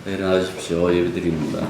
일어나십시오. 예배드립니다.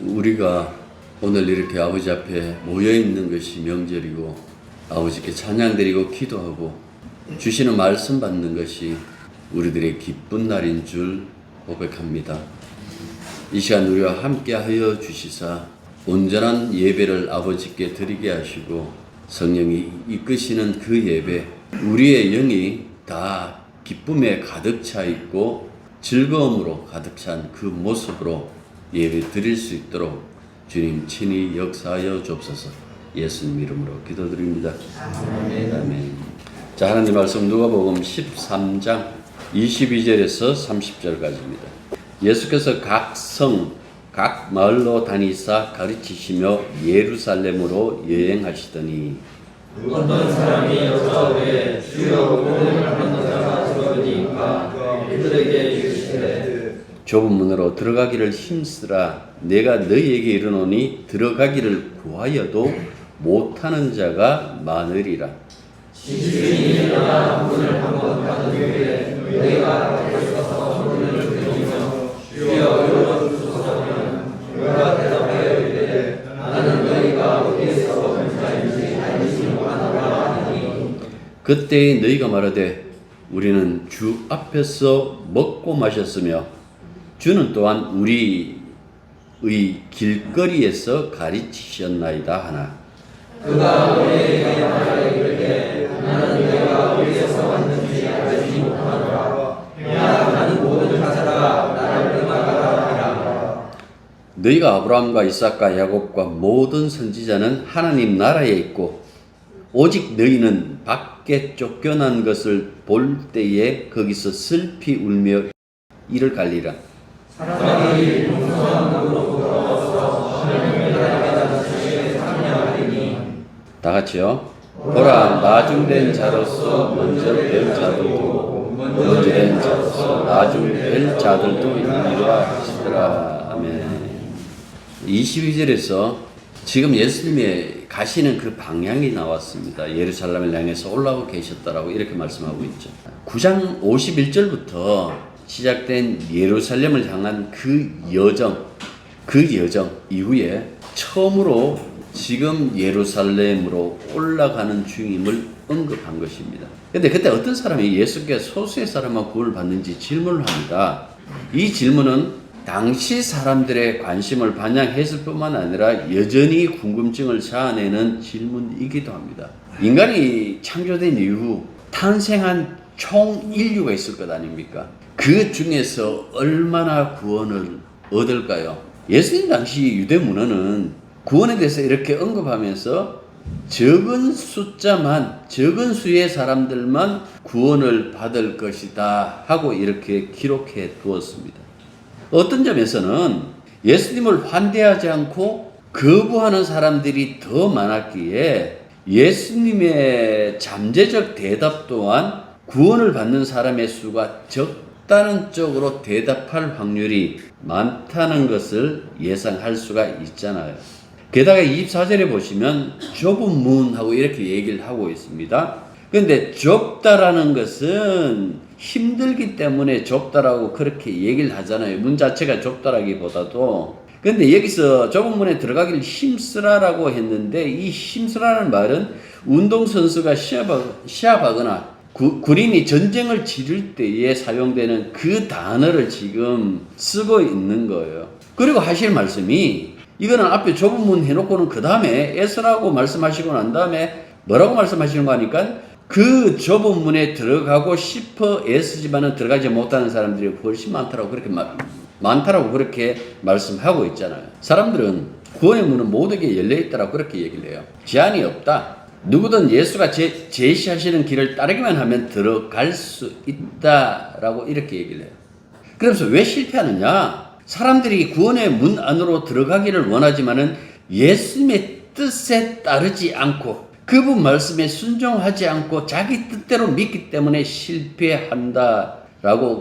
우리가 오늘 이렇게 아버지 앞에 모여 있는 것이 명절이고 아버지께 찬양드리고 기도하고 주시는 말씀 받는 것이 우리들의 기쁜 날인 줄 고백합니다. 이 시간 우리와 함께 하여 주시사 온전한 예배를 아버지께 드리게 하시고 성령이 이끄시는 그 예배, 우리의 영이 다 기쁨에 가득 차 있고 즐거움으로 가득 찬 그 모습으로 예배 드릴 수 있도록 주님 친히 역사하여 주옵소서. 예수님 이름으로 기도드립니다. 아멘. 자, 하나님 말씀 누가복음 13장 22절에서 30절까지입니다. 예수께서 각 성, 각 마을로 다니사 가르치시며 예루살렘으로 여행하시더니 어떤 사람이 여자에게 주여 오늘 하는 자가 들어오니까 그들에게 이르시되 좁은 문으로 들어가기를 힘쓰라. 내가 너희에게 이르노니 들어가기를 구하여도 못하는 자가 많으리라. 집주인이 일어나 문을 한번 닫은 후에 너희가 밖에서 문을 두드리며 주여 열어주소서 하면 그가 대답하여 이르되 나는 너희가 어디에서 온 자인지 알지 못하노라 하니 그때에 너희가 말하되 우리는 주 앞에서 먹고 마셨으며 주는 또한 우리의 길거리에서 가르치셨나이다 하나. 그가 너희에게 말하여 이르되 나는 너희가 어디에서 왔는지 알지 못하노라. 나는 모든 자들아 나를 떠나가라 하라. 너희가 아브라함과 이삭과 야곱과 모든 선지자는 하나님 나라에 있고 오직 너희는 밖에 쫓겨난 것을 볼 때에 거기서 슬피 울며 이를 갈리라. 사람이 풍성한 물로 부어서 하나님의 나라에 주시에 참여하리니 다 같이요. 보라, 나중된 자로서 먼저 될 자들도 먼저 된 자로서 나중될 자들도 이르라 하시더라. 아멘. 22절에서 지금 예수님의 가시는 그 방향이 나왔습니다. 예루살렘을 향해서 올라오고 계셨다라고 이렇게 말씀하고 있죠. 9장 51절부터 시작된 예루살렘을 향한 그 여정 이후에 처음으로 지금 예루살렘으로 올라가는 중임을 언급한 것입니다. 근데 그때 어떤 사람이 예수께 소수의 사람만 구원을 받는지 질문을 합니다. 이 질문은 당시 사람들의 관심을 반영했을 뿐만 아니라 여전히 궁금증을 자아내는 질문이기도 합니다. 인간이 창조된 이후 탄생한 총 인류가 있을 것 아닙니까? 그 중에서 얼마나 구원을 얻을까요? 예수님 당시 유대 문화는 구원에 대해서 이렇게 언급하면서 적은 수의 사람들만 구원을 받을 것이다 하고 이렇게 기록해 두었습니다. 어떤 점에서는 예수님을 환대하지 않고 거부하는 사람들이 더 많았기에 예수님의 잠재적 대답 또한 구원을 받는 사람의 수가 적다는 쪽으로 대답할 확률이 많다는 것을 예상할 수가 있잖아요. 게다가 24절에 보시면 좁은 문하고 이렇게 얘기를 하고 있습니다. 그런데 좁다라는 것은 힘들기 때문에 좁다라고 그렇게 얘기를 하잖아요. 문 자체가 좁다라기보다도. 그런데 여기서 좁은 문에 들어가기를 힘쓰라라고 했는데 이 힘쓰라는 말은 운동선수가 시합하거나 군인이 전쟁을 치를 때에 사용되는 그 단어를 지금 쓰고 있는 거예요. 그리고 하실 말씀이 이거는 앞에 좁은 문 해놓고는 그 다음에 애쓰라고 말씀하시고 난 다음에 뭐라고 말씀하시는 거 하니까 그 좁은 문에 들어가고 싶어 애쓰지만은 들어가지 못하는 사람들이 훨씬 많다라고 그렇게 말씀하고 있잖아요. 사람들은 구원의 문은 모두에게 열려있다라고 그렇게 얘기를 해요. 제한이 없다. 누구든 예수가 제시하시는 길을 따르기만 하면 들어갈 수 있다라고 이렇게 얘기를 해요. 그래서 왜 실패하느냐? 사람들이 구원의 문 안으로 들어가기를 원하지만은 예수님의 뜻에 따르지 않고 그분 말씀에 순종하지 않고 자기 뜻대로 믿기 때문에 실패한다라고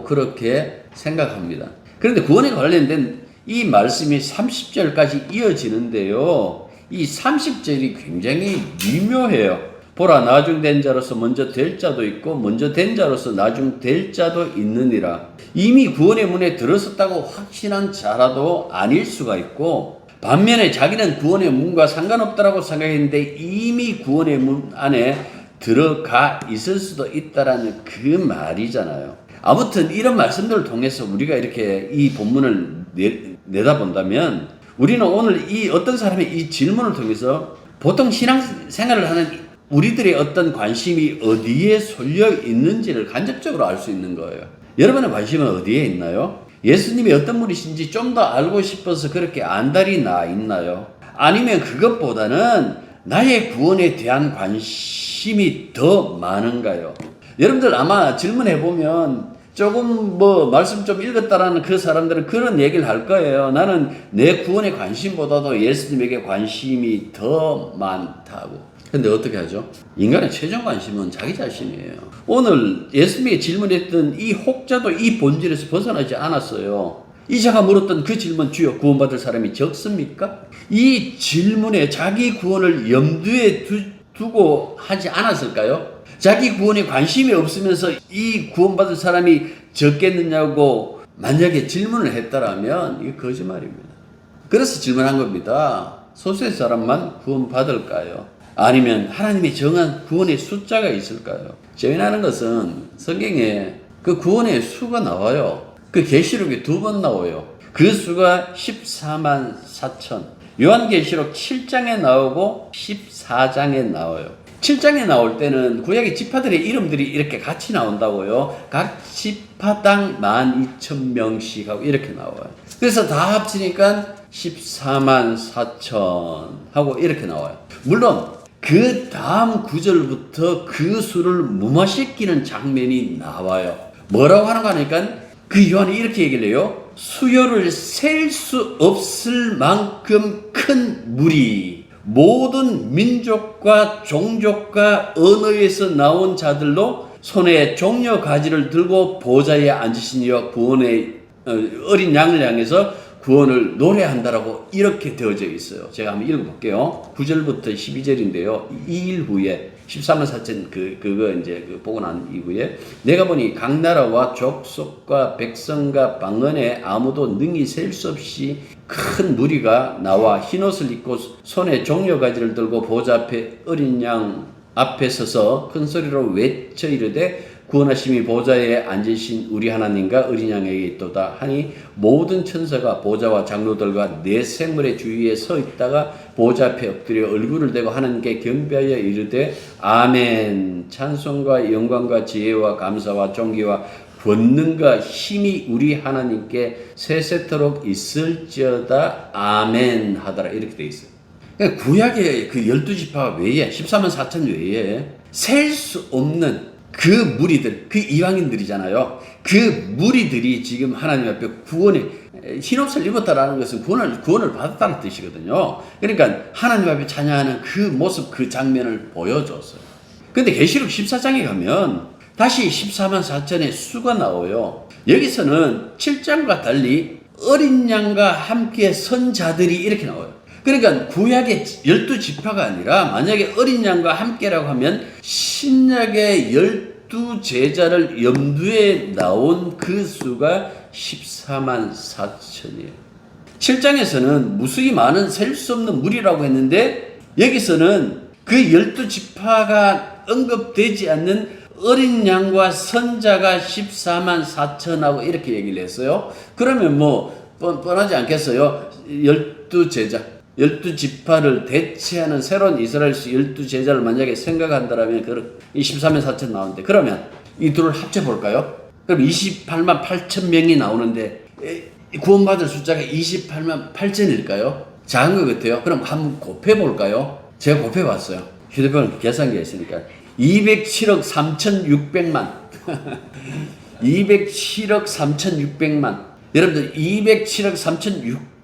그렇게 생각합니다. 그런데 구원에 관련된 이 말씀이 30절까지 이어지는데요. 이 30절이 굉장히 미묘해요. 보라, 나중된 자로서 먼저 될 자도 있고 먼저 된 자로서 나중될 자도 있느니라. 이미 구원의 문에 들어섰다고 확신한 자라도 아닐 수가 있고, 반면에 자기는 구원의 문과 상관없다라고 생각했는데 이미 구원의 문 안에 들어가 있을 수도 있다라는 그 말이잖아요. 아무튼 이런 말씀들을 통해서 우리가 이렇게 이 본문을 내다본다면 우리는 오늘 이 어떤 사람의 이 질문을 통해서 보통 신앙생활을 하는 우리들의 어떤 관심이 어디에 쏠려 있는지를 간접적으로 알 수 있는 거예요. 여러분의 관심은 어디에 있나요? 예수님이 어떤 분이신지 좀 더 알고 싶어서 그렇게 안달이 나 있나요? 아니면 그것보다는 나의 구원에 대한 관심이 더 많은가요? 여러분들 아마 질문해보면 조금 말씀 좀 읽었다라는 그 사람들은 그런 얘기를 할 거예요. 나는 내 구원의 관심보다도 예수님에게 관심이 더 많다고. 근데 어떻게 하죠? 인간의 최종 관심은 자기 자신이에요. 오늘 예수님이 질문했던 이 혹자도 이 본질에서 벗어나지 않았어요. 이자가 물었던 그 질문, 주여 구원받을 사람이 적습니까? 이 질문에 자기 구원을 염두에 두고 하지 않았을까요? 자기 구원에 관심이 없으면서 이 구원받을 사람이 적겠느냐고 만약에 질문을 했다라면 이게 거짓말입니다. 그래서 질문한 겁니다. 소수의 사람만 구원받을까요? 아니면 하나님이 정한 구원의 숫자가 있을까요? 재미나는 것은 성경에 그 구원의 수가 나와요. 그 계시록에 2번 나와요. 그 수가 14만 4천. 요한계시록 7장에 나오고 14장에 나와요. 7장에 나올 때는 구약의 지파들의 이름들이 이렇게 같이 나온다고요. 각 지파당 12,000명씩 하고 이렇게 나와요. 그래서 다 합치니까 14만 4천 하고 이렇게 나와요. 물론 그 다음 구절부터 그 수를 무마시키는 장면이 나와요. 뭐라고 하는 거 하니까 그 요한이 이렇게 얘기를 해요. 수요를 셀 수 없을 만큼 큰 무리, 모든 민족과 종족과 언어에서 나온 자들로 손에 종려 가지를 들고 보좌에 앉으신 이와 구원의 어린 양을 향해서 구원을 노래한다라고 이렇게 되어져 있어요. 제가 한번 읽어볼게요. 9절부터 12절인데요. 2일 후에 14만 4천 그거 이제 보고 난 이후에 내가 보니 각 나라와 족속과 백성과 방언에 아무도 능히 셀 수 없이 큰 무리가 나와 흰옷을 입고 손에 종려가지를 들고 보좌 앞에 어린 양 앞에 서서 큰 소리로 외쳐 이르되 구원하심이 보좌에 앉으신 우리 하나님과 어린 양에게 있도다 하니 모든 천사가 보좌와 장로들과 네 생물의 주위에 서 있다가 보좌 앞에 엎드려 얼굴을 대고 하나님께 경배하여 이르되 아멘. 찬송과 영광과 지혜와 감사와 존귀와 권능과 힘이 우리 하나님께 세세토록 있을지어다 아멘 하더라. 이렇게 돼 있어요. 그러니까 구약의 그 12지파 외에 14만 4천 외에 셀 수 없는 그 무리들, 그 이방인들이잖아요. 그 무리들이 지금 하나님 앞에 구원의 흰옷을 입었다라는 것은 구원을 받았다는 뜻이거든요. 그러니까 하나님 앞에 찬양하는 그 모습, 그 장면을 보여줬어요. 근데 계시록 14장에 가면 다시 14만 4천의 수가 나와요. 여기서는 7장과 달리 어린 양과 함께 선 자들이 이렇게 나와요. 그러니까 구약의 12지파가 아니라 만약에 어린 양과 함께라고 하면 신약의 12제자를 염두에 나온 그 수가 14만 4천이에요. 7장에서는 무수히 많은 셀 수 없는 무리라고 했는데 여기서는 그 12지파가 언급되지 않는 어린 양과 선자가 14만 4천하고 이렇게 얘기를 했어요. 그러면 뻔하지 않겠어요? 12제자. 12지파를 대체하는 새로운 이스라엘 12제자를 만약에 생각한다면 이 14만 4천 나오는데 그러면 이 둘을 합쳐볼까요? 그럼 28만 8천 명이 나오는데 구원받을 숫자가 28만 8천일까요? 작은 것 같아요. 그럼 한번 곱해볼까요? 제가 곱해봤어요. 휴대폰 계산기가 있으니까. 207억 3,600만. 207억 3,600만. 여러분들 207억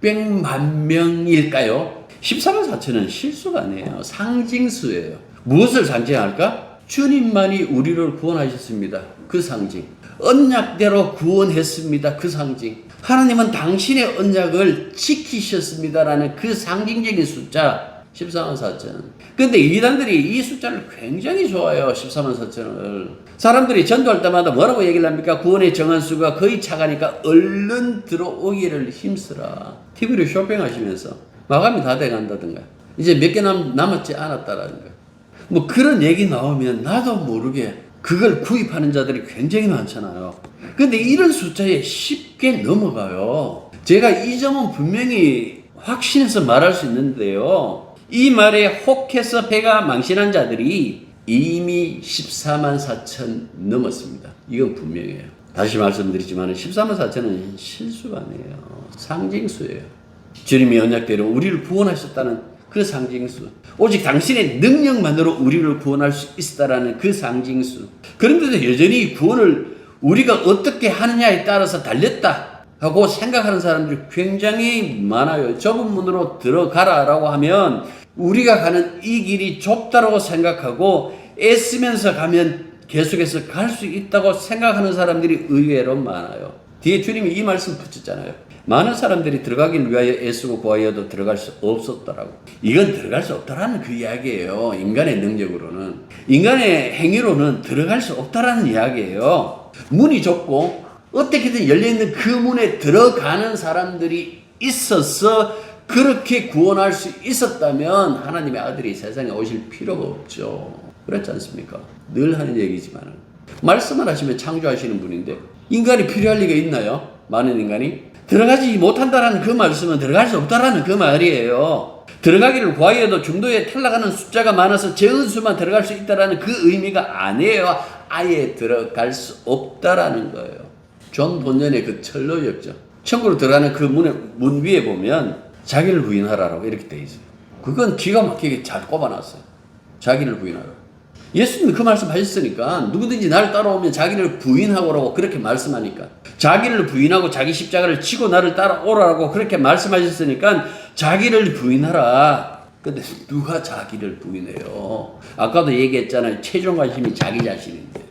3,600만 명일까요? 14만 4천은 실수가 아니에요. 상징수예요. 무엇을 상징할까? 주님만이 우리를 구원하셨습니다. 그 상징. 언약대로 구원했습니다. 그 상징. 하나님은 당신의 언약을 지키셨습니다라는 그 상징적인 숫자 14만 4천. 근데 이단들이 이 숫자를 굉장히 좋아해요. 14만 4천을. 사람들이 전도할 때마다 뭐라고 얘기를 합니까? 구원의 정한수가 거의 차가니까 얼른 들어오기를 힘쓰라. TV로 쇼핑하시면서 마감이 다 돼간다든가 이제 몇 개 남았지 않았다라든가 뭐 그런 얘기 나오면 나도 모르게 그걸 구입하는 자들이 굉장히 많잖아요. 근데 이런 숫자에 쉽게 넘어가요. 제가 이 점은 분명히 확신해서 말할 수 있는데요. 이 말에 혹해서 배가 망신한 자들이 이미 14만 4천 넘었습니다. 이건 분명해요. 다시 말씀드리지만 14만 4천은 실수가 아니에요. 상징수예요. 주님이 언약대로 우리를 구원하셨다는 그 상징수. 오직 당신의 능력만으로 우리를 구원할 수 있다라는 그 상징수. 그런데도 여전히 구원을 우리가 어떻게 하느냐에 따라서 달렸다 하고 생각하는 사람들이 굉장히 많아요. 좁은 문으로 들어가라라고 하면 우리가 가는 이 길이 좁다라고 생각하고 애쓰면서 가면 계속해서 갈 수 있다고 생각하는 사람들이 의외로 많아요. 뒤에 주님이 이 말씀 붙였잖아요. 많은 사람들이 들어가길 위하여 애쓰고 구하여도 들어갈 수 없었더라고. 이건 들어갈 수 없다라는 그 이야기예요. 인간의 능력으로는. 인간의 행위로는 들어갈 수 없다라는 이야기예요. 문이 좁고 어떻게든 열려있는 그 문에 들어가는 사람들이 있어서 그렇게 구원할 수 있었다면 하나님의 아들이 세상에 오실 필요가 없죠. 그렇지 않습니까? 늘 하는 얘기지만 말씀을 하시면 창조하시는 분인데 인간이 필요할 리가 있나요? 많은 인간이? 들어가지 못한다라는 그 말씀은 들어갈 수 없다라는 그 말이에요. 들어가기를 구하여도 중도에 탈락하는 숫자가 많아서 적은 수만 들어갈 수 있다라는 그 의미가 아니에요. 아예 들어갈 수 없다라는 거예요. 존 본연의 그 철로였죠. 천국으로 들어가는 그 문 위에 보면 자기를 부인하라라고 이렇게 돼 있어요. 그건 기가 막히게 잘 꼽아놨어요. 자기를 부인하라. 예수님은 그 말씀 하셨으니까 누구든지 나를 따라오면 자기를 부인하고라고 그렇게 말씀하니까 자기를 부인하고 자기 십자가를 지고 나를 따라오라고 그렇게 말씀하셨으니까 자기를 부인하라. 근데 누가 자기를 부인해요? 아까도 얘기했잖아요. 최종 관심이 자기 자신인데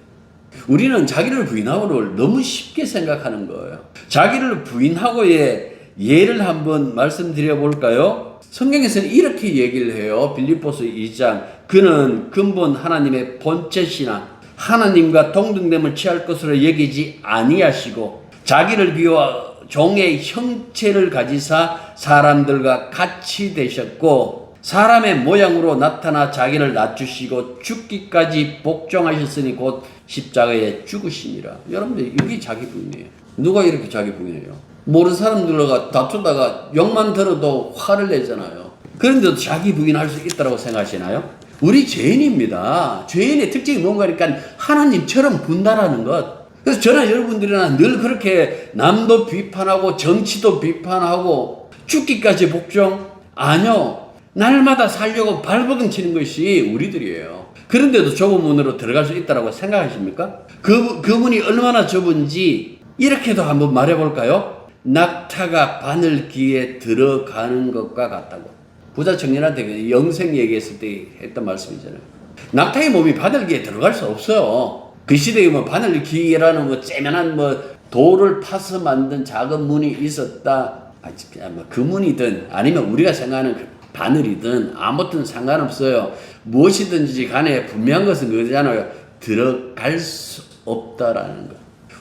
우리는 자기를 부인하고를 너무 쉽게 생각하는 거예요. 자기를 부인하고의 예를 한번 말씀드려 볼까요? 성경에서는 이렇게 얘기를 해요. 빌립보서 2장. 그는 근본 하나님의 본체시나 하나님과 동등됨을 취할 것으로 여기지 아니하시고 자기를 비워 종의 형체를 가지사 사람들과 같이 되셨고 사람의 모양으로 나타나 자기를 낮추시고 죽기까지 복종하셨으니 곧 십자가에 죽으시니라. 여러분들 이게 자기 부인이에요. 누가 이렇게 자기 부인해요? 모르는 사람들과 다투다가 욕만 들어도 화를 내잖아요. 그런데도 자기 부인할 수 있다고 생각하시나요? 우리 죄인입니다. 죄인의 특징이 뭔가니까 하나님처럼 군다라는 것. 그래서 저나 여러분들이나 늘 그렇게 남도 비판하고 정치도 비판하고 죽기까지 복종? 아니요. 날마다 살려고 발버둥 치는 것이 우리들이에요. 그런데도 좁은 문으로 들어갈 수 있다고 생각하십니까? 그 문이 얼마나 좁은지 이렇게도 한번 말해볼까요? 낙타가 바늘귀에 들어가는 것과 같다고. 부자 청년한테 영생 얘기했을 때 했던 말씀이잖아요. 낙타의 몸이 바늘귀에 들어갈 수 없어요. 그 시대에 뭐 바늘귀라는 뭐 째면한 뭐 돌을 파서 만든 작은 문이 있었다. 그 문이든 아니면 우리가 생각하는 그 바늘이든 아무튼 상관없어요. 무엇이든지 간에 분명한 것은 그거잖아요. 들어갈 수 없다라는 거.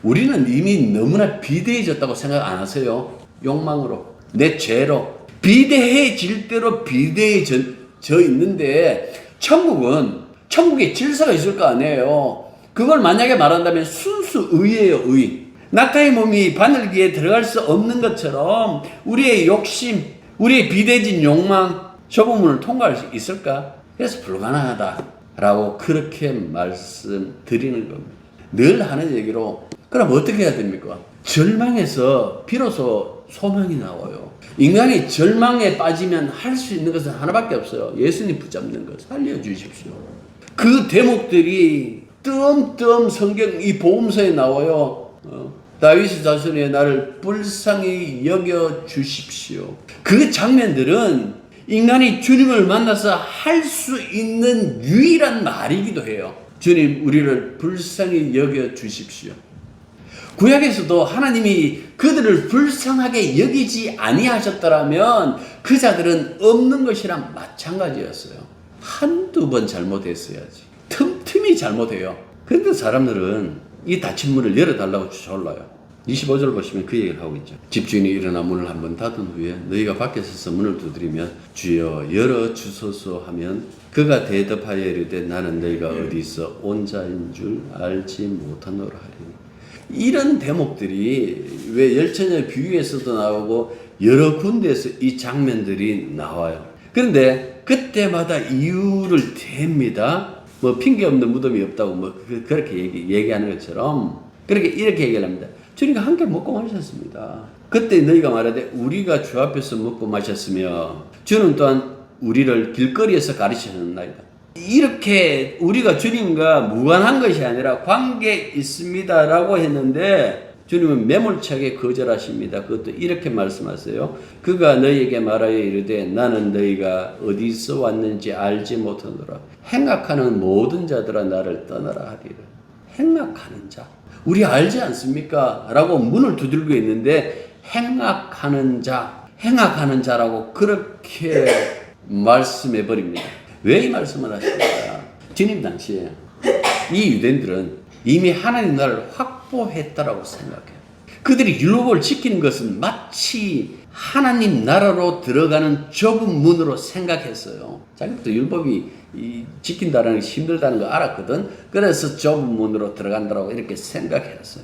우리는 이미 너무나 비대해졌다고 생각 안 하세요? 욕망으로, 내 죄로. 비대해질 대로 비대해져 있는데 천국에 질서가 있을 거 아니에요. 그걸 만약에 말한다면 순수 의예요, 의. 낙타의 몸이 바늘귀에 들어갈 수 없는 것처럼 우리의 욕심, 우리의 비대해진 욕망, 좁은 문을 통과할 수 있을까? 그래서 불가능하다라고 그렇게 말씀드리는 겁니다. 늘 하는 얘기로 그럼 어떻게 해야 됩니까? 절망해서 비로소 소망이 나와요. 인간이 절망에 빠지면 할 수 있는 것은 하나밖에 없어요. 예수님 붙잡는 것. 살려주십시오. 그 대목들이 뜸뜸 성경 이 복음서에 나와요. 다윗의 자손의 나를 불쌍히 여겨 주십시오. 그 장면들은 인간이 주님을 만나서 할 수 있는 유일한 말이기도 해요. 주님, 우리를 불쌍히 여겨 주십시오. 구약에서도 하나님이 그들을 불쌍하게 여기지 아니하셨더라면 그 자들은 없는 것이랑 마찬가지였어요. 한두 번 잘못했어야지. 틈틈이 잘못해요. 그런데 사람들은 이 닫힌 문을 열어달라고 졸라요. 25절 보시면 그 얘기를 하고 있죠. 집주인이 일어나 문을 한번 닫은 후에 너희가 밖에 서서 문을 두드리면 주여 열어주소서 하면 그가 대답하여 이르되 나는 너희가 어디서 온 자인 줄 알지 못하노라 하리니. 이런 대목들이 왜 열처녀 비유에서도 나오고 여러 군데에서 이 장면들이 나와요. 그런데 그때마다 이유를 댑니다. 뭐 핑계 없는 무덤이 없다고 뭐 그렇게 얘기하는 것처럼 그렇게 이렇게 얘기를 합니다. 주님과 함께 먹고 마셨습니다. 그때 너희가 말하되 우리가 주 앞에서 먹고 마셨으며 주는 또한 우리를 길거리에서 가르치셨나이다. 이렇게 우리가 주님과 무관한 것이 아니라 관계 있습니다라고 했는데 주님은 매몰차게 거절하십니다. 그것도 이렇게 말씀하세요. 그가 너희에게 말하여 이르되 나는 너희가 어디서 왔는지 알지 못하노라. 행악하는 모든 자들아 나를 떠나라 하리라. 행악하는 자. 우리 알지 않습니까? 라고 문을 두들고 있는데 행악하는 자, 행악하는 자라고 그렇게 말씀해 버립니다. 왜 이 말씀을 하실까? 주님 당시에 이 유대인들은 이미 하나님 나라를 확보했다라고 생각해요. 그들이 율법을 지키는 것은 마치 하나님 나라로 들어가는 좁은 문으로 생각했어요. 자기부터 율법이 지킨다는 것이 힘들다는 거 알았거든. 그래서 좁은 문으로 들어간다라고 이렇게 생각했어요.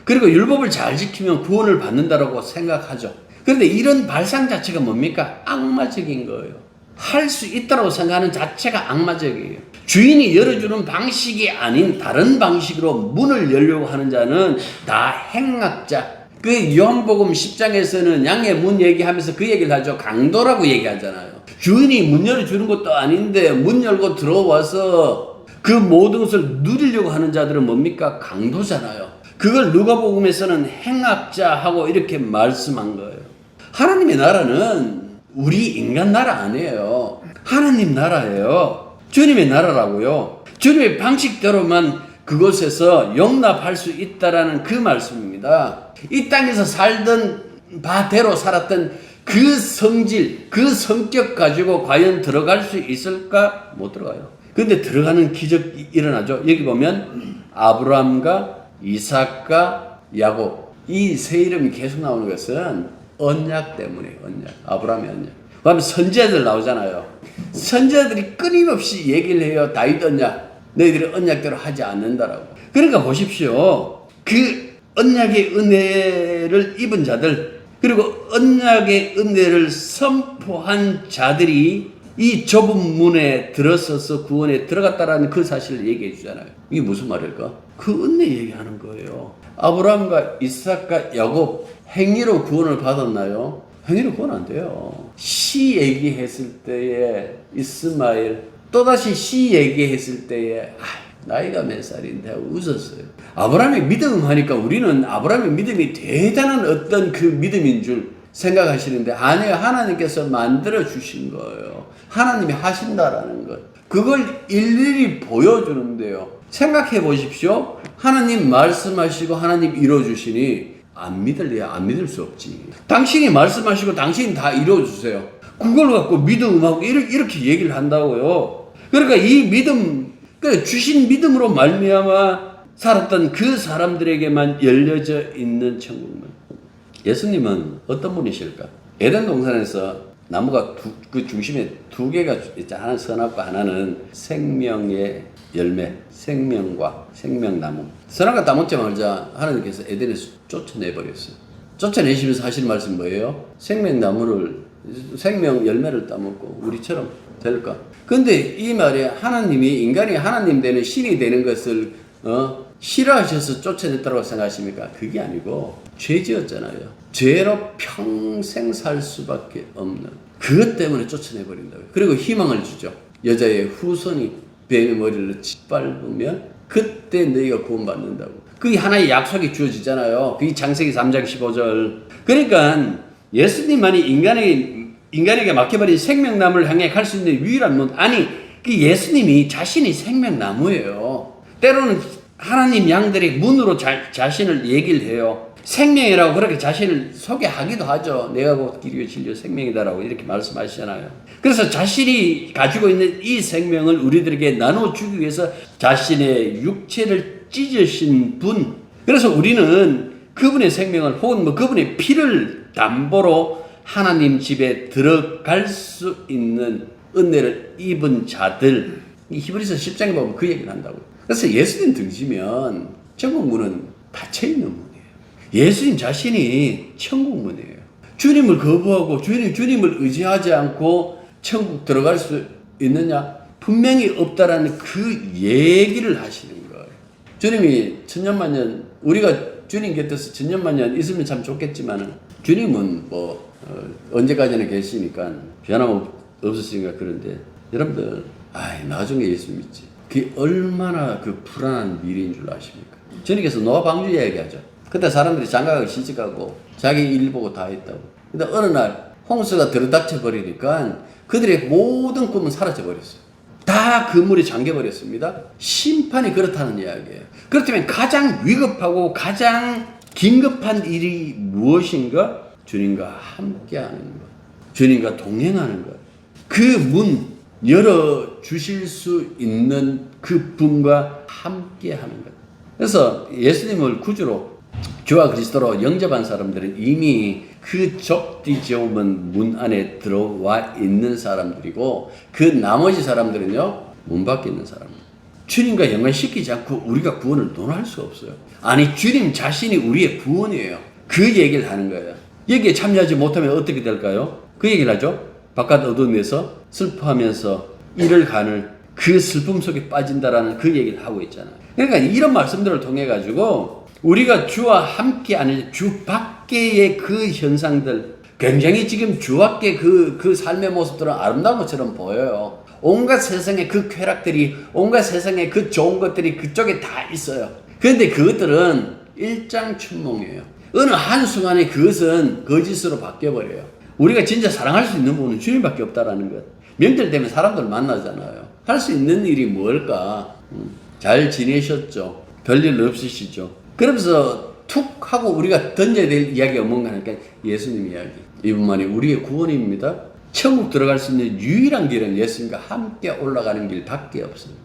그리고 율법을 잘 지키면 구원을 받는다라고 생각하죠. 그런데 이런 발상 자체가 뭡니까? 악마적인 거예요. 할 수 있다고 생각하는 자체가 악마적이에요. 주인이 열어주는 방식이 아닌 다른 방식으로 문을 열려고 하는 자는 다 행악자. 그 요한복음 10장에서는 양의 문 얘기하면서 그 얘기를 하죠. 강도라고 얘기하잖아요. 주인이 문 열어주는 것도 아닌데 문 열고 들어와서 그 모든 것을 누리려고 하는 자들은 뭡니까? 강도잖아요. 그걸 누가복음에서는 행악자하고 이렇게 말씀한 거예요. 하나님의 나라는 우리 인간 나라 아니에요. 하나님 나라예요. 주님의 나라라고요. 주님의 방식대로만 그곳에서 용납할 수 있다라는 그 말씀입니다. 이 땅에서 살던 바대로 살았던 그 성질, 그 성격 가지고 과연 들어갈 수 있을까? 못 들어가요. 근데 들어가는 기적이 일어나죠. 여기 보면 아브라함과 이삭과 야곱 이 세 이름이 계속 나오는 것은 언약 때문에 언약. 아브라함의 언약. 그다음에 선지자들 나오잖아요. 선지자들이 끊임없이 얘기를 해요. 다윗 언약. 너희들이 언약대로 하지 않는다라고. 그러니까 보십시오. 그 언약의 은혜를 입은 자들 그리고 언약의 은혜를 선포한 자들이 이 좁은 문에 들어서서 구원에 들어갔다라는 그 사실을 얘기해 주잖아요. 이게 무슨 말일까? 그 은혜 얘기하는 거예요. 아브라함과 이삭과 야곱 행위로 구원을 받았나요? 행위로 구원 안 돼요. 시 얘기했을 때에 이스마엘 또다시 시 얘기했을 때에 나이가 몇 살인데 하고 웃었어요. 아브라함의 믿음 하니까 우리는 아브라함의 믿음이 대단한 어떤 그 믿음인 줄 생각하시는데 아니에요. 하나님께서 만들어 주신 거예요. 하나님이 하신다라는 것. 그걸 일일이 보여주는데요. 생각해 보십시오. 하나님 말씀하시고 하나님 이루어주시니 안 믿을래야 안 믿을 수 없지. 당신이 말씀하시고 당신이 다 이루어주세요. 그걸 갖고 믿음하고 이렇게 얘기를 한다고요. 그러니까 이 믿음, 그러니까 주신 믿음으로 말미암아 살았던 그 사람들에게만 열려져 있는 천국문. 예수님은 어떤 분이실까? 에덴 동산에서 나무가 그 중심에 두 개가 있잖아. 하나는 선악과 하나는 생명의 열매, 생명과 생명나무. 선악과 따먹지 말자 하나님께서 에덴에서 쫓아내버렸어요. 쫓아내시면서 하시는 말씀 뭐예요? 생명나무를, 생명 열매를 따먹고 우리처럼 될까? 근데 이 말에 하나님이 인간이 하나님 되는 신이 되는 것을 싫어하셔서 쫓아냈다고 생각하십니까? 그게 아니고 죄 지었잖아요. 죄로 평생 살 수밖에 없는 그것 때문에 쫓아내버린다고요. 그리고 희망을 주죠. 여자의 후손이 뱀의 머리를 짓밟으면 그때 너희가 구원받는다고. 그게 하나의 약속이 주어지잖아요. 그게 창세기 3장 15절. 그러니까 예수님만이 인간에게 맡겨버린 생명나무를 향해 갈 수 있는 유일한 문. 아니, 그 예수님이 자신이 생명나무예요. 때로는 하나님 양들이 문으로 자신을 얘기를 해요. 생명이라고 그렇게 자신을 소개하기도 하죠. 내가 곧 길이요 진리요 생명이다라고 이렇게 말씀하시잖아요. 그래서 자신이 가지고 있는 이 생명을 우리들에게 나눠주기 위해서 자신의 육체를 찢으신 분. 그래서 우리는 그분의 생명을 혹은 뭐 그분의 피를 담보로 하나님 집에 들어갈 수 있는 은혜를 입은 자들. 이 히브리서 10장에 보면 그 얘기를 한다고요. 그래서 예수님 등지면 천국 문은 닫혀있는 문이에요. 예수님 자신이 천국 문이에요. 주님을 거부하고 주님을 의지하지 않고 천국 들어갈 수 있느냐? 분명히 없다라는 그 얘기를 하시는 거예요. 주님이 천년만년, 우리가 주님 곁에서 천년만년 있으면 참 좋겠지만은 주님은 뭐 언제까지나 계시니까 변함없으시니까. 그런데 여러분들 나중에 예수 믿지. 그게 얼마나 그 불안한 미래인 줄 아십니까? 주님께서 노아 방주 이야기하죠. 그때 사람들이 장가가고 시집가고 자기 일 보고 다 했다고. 근데 어느 날 홍수가 들이닥쳐 버리니까 그들의 모든 꿈은 사라져 버렸어요. 다 그 물에 잠겨 버렸습니다. 심판이 그렇다는 이야기예요. 그렇다면 가장 위급하고 가장 긴급한 일이 무엇인가? 주님과 함께하는 것, 주님과 동행하는 것. 그 문 열어 주실 수 있는 그 분과 함께하는 것. 그래서 예수님을 구주로, 주와 그리스도로 영접한 사람들은 이미 그 좁디좁은 문 안에 들어와 있는 사람들이고, 그 나머지 사람들은요, 문 밖에 있는 사람들. 주님과 연관시키지 않고 우리가 구원을 논할 수 없어요. 아니, 주님 자신이 우리의 구원이에요. 그 얘기를 하는 거예요. 여기에 참여하지 못하면 어떻게 될까요? 그 얘기를 하죠. 바깥 어둠에서 슬퍼하면서 이를 가는 그 슬픔 속에 빠진다라는 그 얘기를 하고 있잖아요. 그러니까 이런 말씀들을 통해 가지고 우리가 주와 함께 하는 주 밖의 그 현상들, 굉장히 지금 주 밖의 그 삶의 모습들은 아름다운 것처럼 보여요. 온갖 세상의 그 쾌락들이, 온갖 세상의 그 좋은 것들이 그쪽에 다 있어요. 그런데 그것들은 일장춘몽이에요. 어느 한순간에 그것은 거짓으로 바뀌어버려요. 우리가 진짜 사랑할 수 있는 분은 주님밖에 없다라는 것. 명절 때문에 사람들 만나잖아요. 할 수 있는 일이 뭘까? 잘 지내셨죠? 별일 없으시죠? 그러면서 툭 하고 우리가 던져야 될 이야기가 뭔가 하니까 예수님 이야기. 이분만이 우리의 구원입니다. 천국 들어갈 수 있는 유일한 길은 예수님과 함께 올라가는 길밖에 없습니다.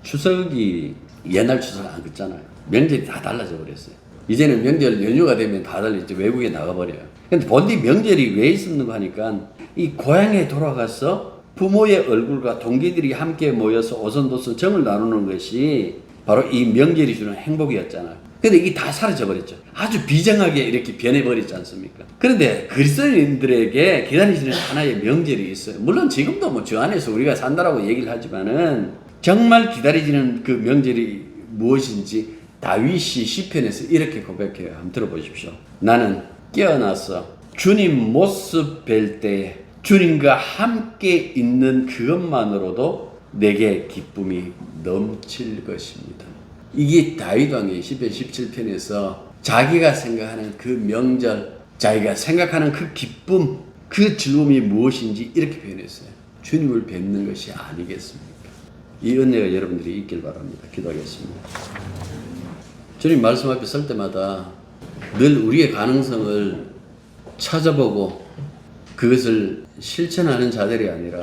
추석이 옛날 추석 안 그랬잖아요. 명절이 다 달라져 버렸어요. 이제는 명절 연휴가 되면 다들 이제 외국에 나가버려요. 근데 본디 명절이 왜 있었는가 하니까 이 고향에 돌아가서 부모의 얼굴과 동기들이 함께 모여서 오손도손 정을 나누는 것이 바로 이 명절이 주는 행복이었잖아요. 근데 이게 다 사라져버렸죠. 아주 비정하게 이렇게 변해버리지 않습니까? 그런데 그리스도인들에게 기다리시는 하나의 명절이 있어요. 물론 지금도 뭐 주 안에서 우리가 산다라고 얘기를 하지만은 정말 기다리시는 그 명절이 무엇인지 다윗이 시편에서 이렇게 고백해요. 한번 들어보십시오. 나는 깨어나서 주님 모습 뵐 때 주님과 함께 있는 그것만으로도 내게 기쁨이 넘칠 것입니다. 이게 다윗 왕의 시편 17편에서 자기가 생각하는 그 명절, 자기가 생각하는 그 기쁨, 그 즐거움이 무엇인지 이렇게 표현했어요. 주님을 뵙는 것이 아니겠습니까? 이 은혜가 여러분들이 있길 바랍니다. 기도하겠습니다. 주님 말씀 앞에 설 때마다 늘 우리의 가능성을 찾아보고 그것을 실천하는 자들이 아니라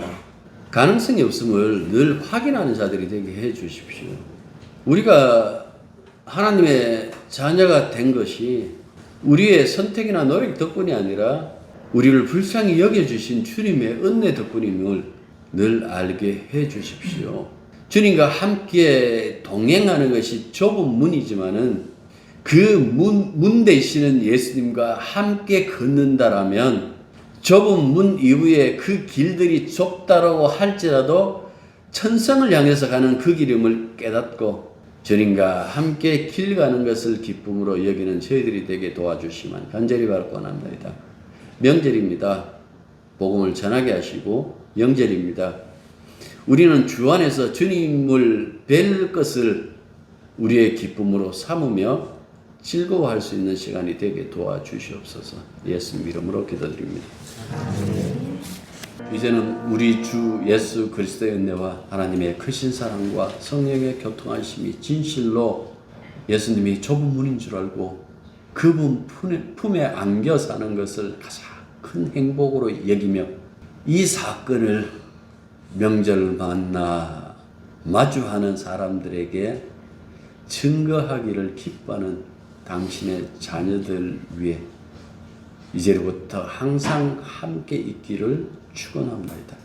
가능성이 없음을 늘 확인하는 자들이 되게 해 주십시오. 우리가 하나님의 자녀가 된 것이 우리의 선택이나 노력 덕분이 아니라 우리를 불쌍히 여겨주신 주님의 은혜 덕분임을 늘 알게 해 주십시오. 주님과 함께 동행하는 것이 좁은 문이지만은 그 문 되시는 예수님과 함께 걷는다라면 좁은 문 이후에 그 길들이 좁다라고 할지라도 천성을 향해서 가는 그 길임을 깨닫고 주님과 함께 길 가는 것을 기쁨으로 여기는 저희들이 되게 도와주시면 간절히 바라고나옵나이다. 명절입니다. 복음을 전하게 하시고 명절입니다. 우리는 주 안에서 주님을 뵐 것을 우리의 기쁨으로 삼으며 즐거워할 수 있는 시간이 되게 도와주시옵소서. 예수님 이름으로 기도드립니다. 이제는 우리 주 예수 그리스도의 은혜와 하나님의 크신 사랑과 성령의 교통하심이 진실로 예수님이 좁은 문인 줄 알고 그분 품에 안겨 사는 것을 가장 큰 행복으로 여기며 이 사건을 명절 만나 마주하는 사람들에게 증거하기를 기뻐하는 당신의 자녀들 위해 이제로부터 항상 함께 있기를 축원합니다.